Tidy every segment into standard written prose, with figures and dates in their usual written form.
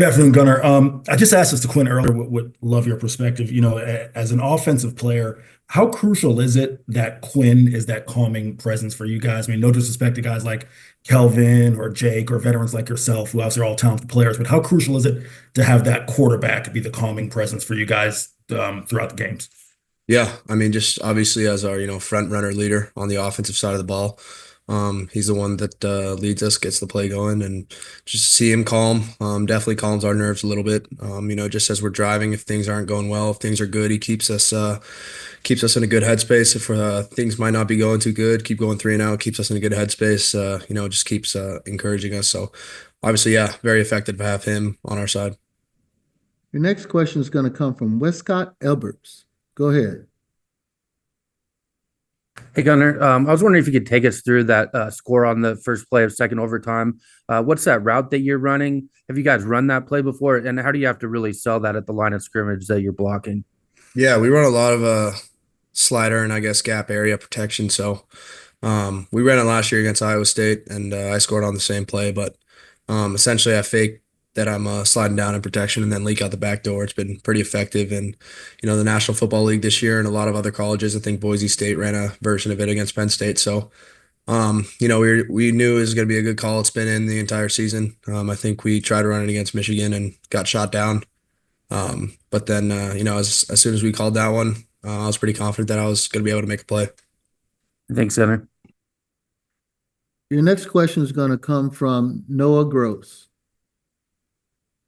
Good afternoon, Gunnar. I just asked this to Quinn earlier. Would love your perspective. As an offensive player, how crucial is it that Quinn is that calming presence for you guys? I mean, no disrespect to guys like Kelvin or Jake or veterans like yourself, who obviously are all talented players, but how crucial is it to have that quarterback be the calming presence for you guys throughout the games? Yeah, I mean, just obviously as our, front runner leader on the offensive side of the ball. He's the one that leads us, gets the play going, and just see him calm, definitely calms our nerves a little bit. Just as we're driving, if things aren't going well, if things are good, he keeps us in a good headspace. If things might not be going too good, keep going three and out, keeps us in a good headspace. Just keeps encouraging us. So obviously, yeah, very effective to have him on our side. Your next question is going to come from Westcott Elberts. Go ahead. Hey Gunnar, I was wondering if you could take us through that score on the first play of second overtime. What's that route that you're running? Have you guys run that play before? And how do you have to really sell that at the line of scrimmage that you're blocking? Yeah, we run a lot of slider and I guess gap area protection. So we ran it last year against Iowa State, and I scored on the same play. But essentially, I fake that I'm sliding down in protection and then leak out the back door. It's been pretty effective. And, the National Football League this year and a lot of other colleges, I think Boise State ran a version of it against Penn State. So, we knew it was going to be a good call. It's been in the entire season. I think we tried to run it against Michigan and got shot down. But then, as soon as we called that one, I was pretty confident that I was going to be able to make a play. Thanks, Gunnar. Your next question is going to come from Noah Gross.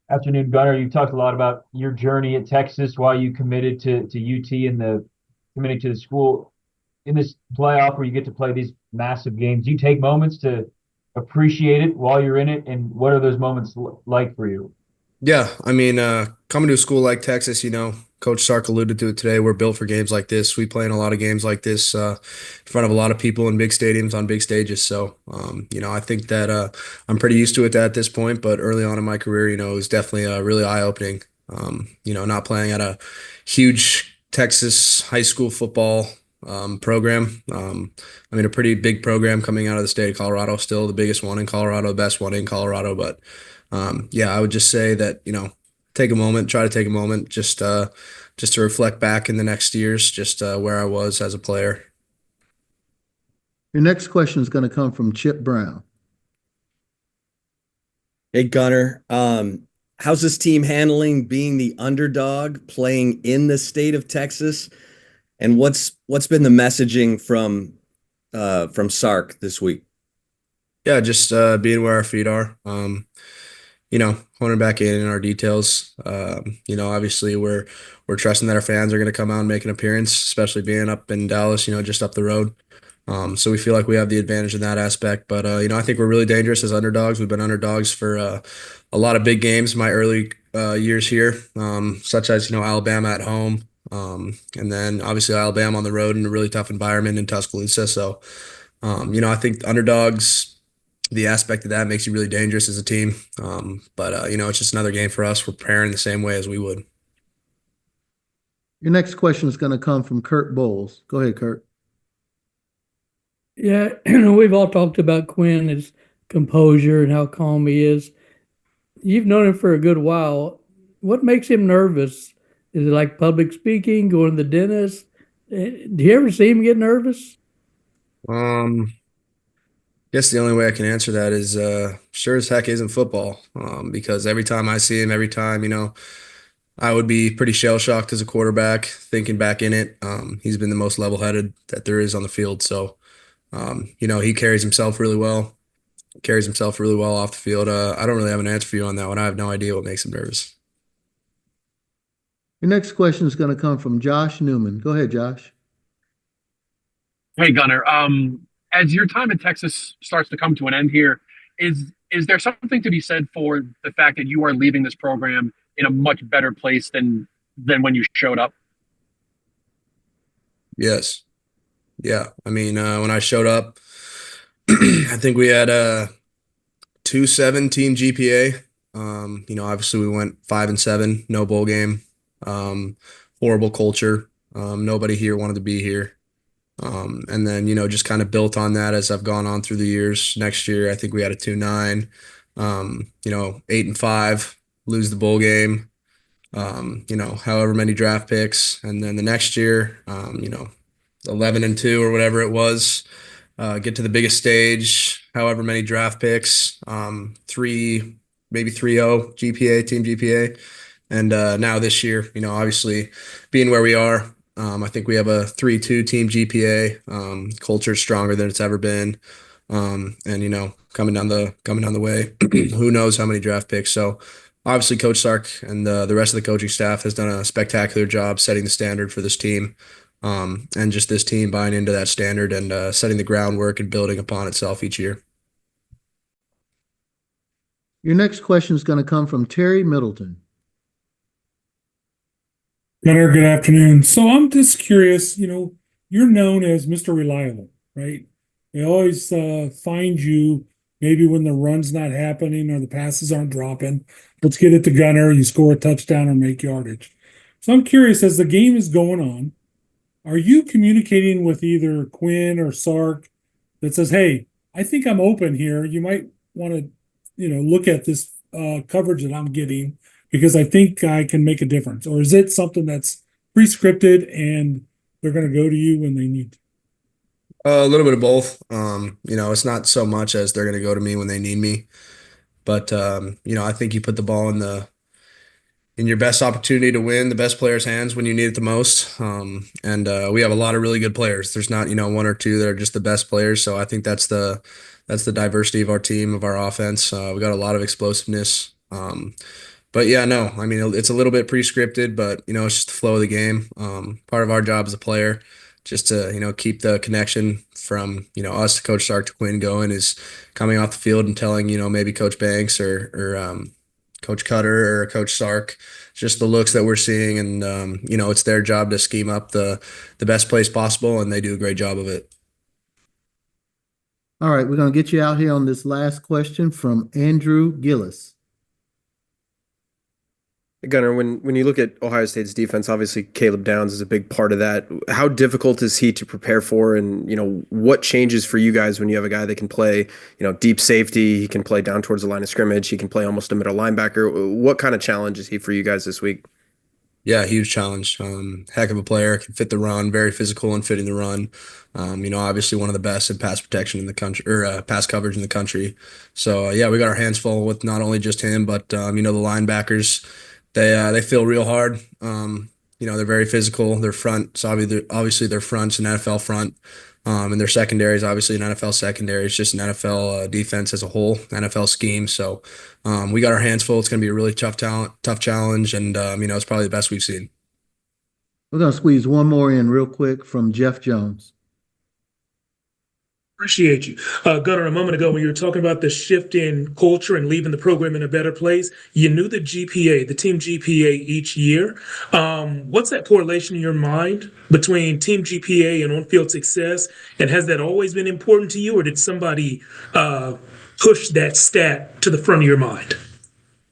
Afternoon, Gunnar. You talked a lot about your journey at Texas, why you committed to UT and the committing to the school. In this playoff where you get to play these massive games, do you take moments to appreciate it while you're in it? And what are those moments like for you? Yeah, I mean, coming to a school like Texas, Coach Sark alluded to it today. We're built for games like this. We play in a lot of games like this in front of a lot of people in big stadiums on big stages. So, I think that I'm pretty used to it at this point. But early on in my career, it was definitely really eye-opening. Not playing at a huge Texas high school football program. A pretty big program coming out of the state of Colorado, still the biggest one in Colorado, the best one in Colorado. But yeah, I would just say that, try to take a moment just to reflect back in the next years, just where I was as a player. Your next question is going to come from Chip Brown. Hey Gunner, how's this team handling being the underdog, playing in the state of Texas, and what's been the messaging from Sark this week? Yeah, just being where our feet are. Honing back in our details. Obviously we're trusting that our fans are going to come out and make an appearance, especially being up in Dallas, just up the road. So we feel like we have the advantage in that aspect. But I think we're really dangerous as underdogs. We've been underdogs for a lot of big games my early years here, such as Alabama at home, and then obviously Alabama on the road in a really tough environment in Tuscaloosa. So I think underdogs, the aspect of that makes you really dangerous as a team. But it's just another game for us. We're preparing the same way as we would. Your next question is going to come from Kurt Bowles. Go ahead, Kurt. Yeah, we've all talked about Quinn, his composure and how calm he is. You've known him for a good while. What makes him nervous? Is it like public speaking, going to the dentist? Do you ever see him get nervous? Um, Guess the only way I can answer that is sure as heck isn't football. Because every time I see him, every time, I would be pretty shell shocked as a quarterback, thinking back in it. He's been the most level headed that there is on the field. So, he carries himself really well off the field. I don't really have an answer for you on that one. I have no idea what makes him nervous. Your next question is going to come from Josh Newman. Go ahead, Josh. Hey Gunner, as your time in Texas starts to come to an end here, is there something to be said for the fact that you are leaving this program in a much better place than when you showed up? Yes. Yeah. I mean, when I showed up, I think we had a 2.7 team GPA. Obviously we went 5-7, no bowl game, horrible culture. Nobody here wanted to be here. And then, just kind of built on that as I've gone on through the years. Next year, I think we had a 2.9, 8-5. lose the bowl game, however many draft picks, and then the next year, 11-2 or whatever it was, get to the biggest stage, however many draft picks, maybe 3.0 GPA, team GPA. And now this year, obviously being where we are, I think we have a 3.2 team GPA. Culture's stronger than it's ever been. And coming down the way, who knows how many draft picks. So obviously Coach Sark and the rest of the coaching staff has done a spectacular job setting the standard for this team. And just this team buying into that standard and setting the groundwork and building upon itself each year. Your next question is going to come from Terry Middleton. Gunnar, good afternoon. So I'm just curious, you're known as Mr. Reliable, right? They always find you maybe when the run's not happening or the passes aren't dropping. Let's get it to Gunnar, you score a touchdown or make yardage. So I'm curious, as the game is going on, are you communicating with either Quinn or Sark that says, hey, I think I'm open here. You might want to, look at this coverage that I'm getting because I think I can make a difference? Or is it something that's pre-scripted and they're going to go to you when they need to? A little bit of both. It's not so much as they're going to go to me when they need me, but I think you put the ball in your best opportunity to win, the best player's hands when you need it the most. And we have a lot of really good players. There's not, one or two that are just the best players. So I think that's the diversity of our team, of our offense. We got a lot of explosiveness. But yeah, no, I mean, it's a little bit pre-scripted, but it's just the flow of the game. Part of our job as a player, just to, keep the connection from, us to Coach Sark to Quinn going, is coming off the field and telling, maybe Coach Banks or Coach Cutter or Coach Sark, just the looks that we're seeing. And, it's their job to scheme up the best plays possible, and they do a great job of it. All right, we're going to get you out here on this last question from Andrew Gillis. Gunnar, when you look at Ohio State's defense, obviously Caleb Downs is a big part of that. How difficult is he to prepare for? And, what changes for you guys when you have a guy that can play, deep safety, he can play down towards the line of scrimmage, he can play almost a middle linebacker. What kind of challenge is he for you guys this week? Yeah, huge challenge. Heck of a player, can fit the run, very physical and fitting the run. Obviously one of the best in pass protection in the country, or pass coverage in the country. So yeah, we got our hands full with not only just him, but the linebackers. They feel real hard. They're very physical. Their front, so obviously their front's an NFL front, and their secondary is obviously an NFL secondary. It's just an NFL defense as a whole, NFL scheme. So we got our hands full. It's going to be a really tough challenge, and it's probably the best we've seen. We're going to squeeze one more in real quick from Jeff Jones. Appreciate you. Gunnar, a moment ago when you were talking about the shift in culture and leaving the program in a better place, you knew the GPA, the team GPA each year. What's that correlation in your mind between team GPA and on-field success? And has that always been important to you, or did somebody push that stat to the front of your mind?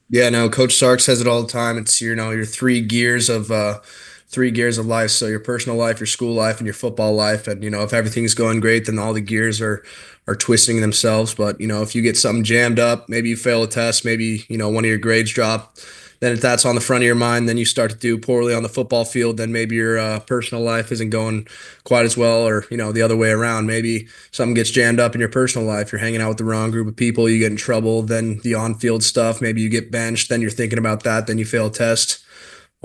Yeah, no, Coach Sark says it all the time. It's, your three gears of life. So your personal life, your school life, and your football life. And, if everything's going great, then all the gears are twisting themselves. But, if you get something jammed up, maybe you fail a test, maybe, one of your grades drop, then if that's on the front of your mind, then you start to do poorly on the football field, then maybe your personal life isn't going quite as well, or, the other way around. Maybe something gets jammed up in your personal life. You're hanging out with the wrong group of people, you get in trouble, then the on-field stuff, maybe you get benched, then you're thinking about that, then you fail a test.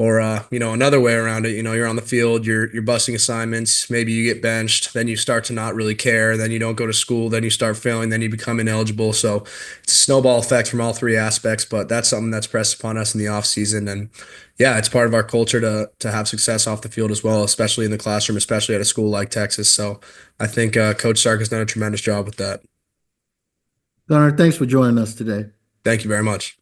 Or, another way around it, you're on the field, you're busting assignments, maybe you get benched, then you start to not really care, then you don't go to school, then you start failing, then you become ineligible. So it's a snowball effect from all three aspects, but that's something that's pressed upon us in the off season. And yeah, it's part of our culture to have success off the field as well, especially in the classroom, especially at a school like Texas. So I think Coach Sark has done a tremendous job with that. Gunnar, thanks for joining us today. Thank you very much.